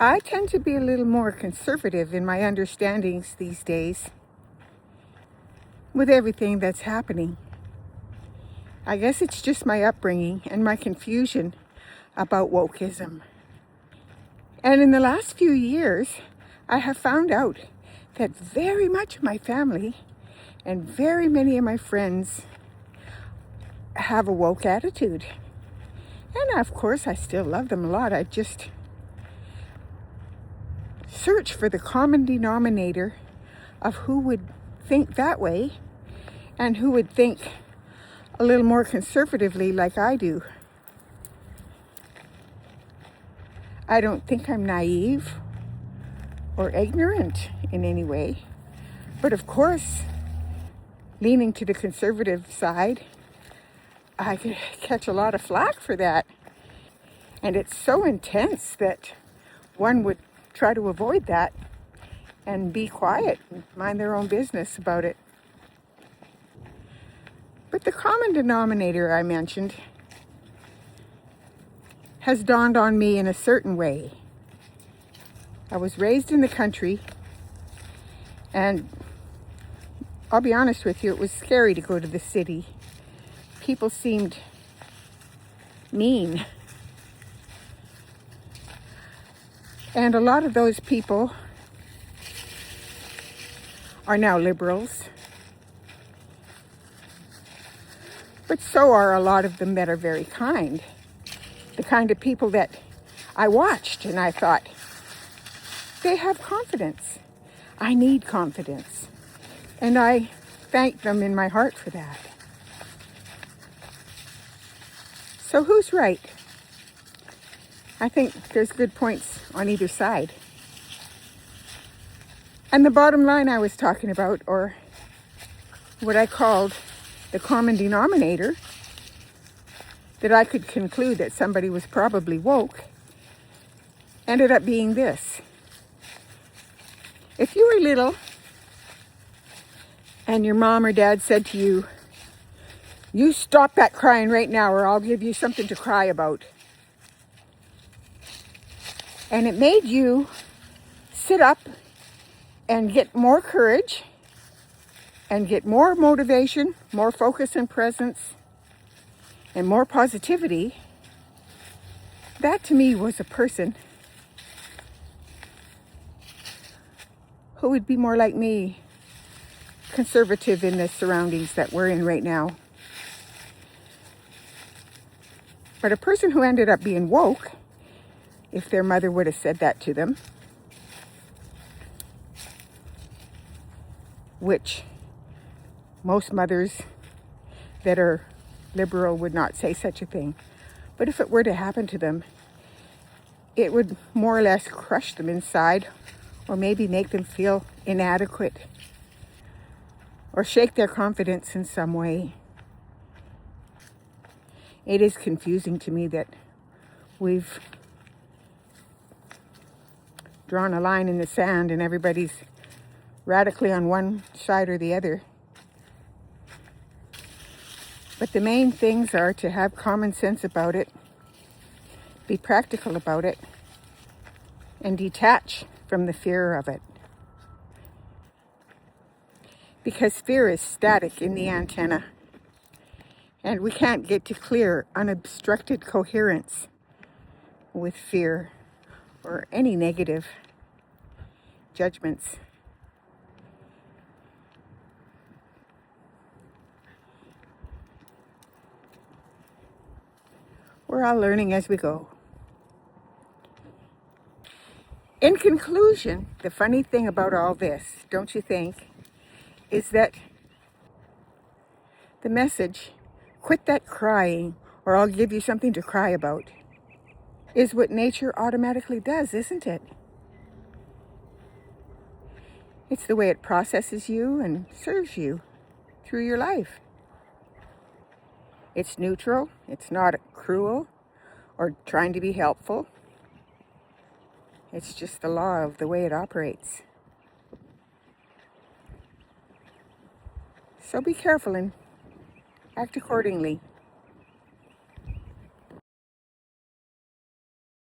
I tend to be a little more conservative in my understandings these days with everything that's happening. I guess it's just my upbringing and my confusion about wokeism. And in the last few years, I have found out that very much of my family and very many of my friends have a woke attitude. And of course, I still love them a lot. I just search for the common denominator of who would think that way and who would think a little more conservatively like I do. I don't think I'm naive or ignorant in any way, but of course, leaning to the conservative side, I could catch a lot of flack for that. And it's so intense that one would try to avoid that and be quiet and mind their own business about it. But the common denominator I mentioned has dawned on me in a certain way. I was raised in the country, and I'll be honest with you, it was scary to go to the city. People seemed mean. And a lot of those people are now liberals. But so are a lot of them that are very kind. The kind of people that I watched and I thought, they have confidence. I need confidence. And I thank them in my heart for that. So who's right? I think there's good points on either side. And the bottom line I was talking about, or what I called the common denominator, that I could conclude that somebody was probably woke, ended up being this. If you were little and your mom or dad said to you, "You stop that crying right now or I'll give you something to cry about," and it made you sit up and get more courage and get more motivation, more focus and presence, and more positivity, that to me was a person who would be more like me, conservative in the surroundings that we're in right now. But a person who ended up being woke, if their mother would have said that to them, which most mothers that are liberal would not say such a thing. But if it were to happen to them, it would more or less crush them inside, or maybe make them feel inadequate, or shake their confidence in some way. It is confusing to me that we've drawn a line in the sand and everybody's radically on one side or the other. But the main things are to have common sense about it, be practical about it, and detach from the fear of it. Because fear is static in the antenna, and we can't get to clear, unobstructed coherence with fear or any negative judgments. We're all learning as we go. In conclusion, the funny thing about all this, don't you think, is that the message, "Quit that crying or I'll give you something to cry about," is what nature automatically does, isn't it? It's the way it processes you and serves you through your life. It's neutral, it's not cruel or trying to be helpful. It's just the law of the way it operates. So be careful and act accordingly.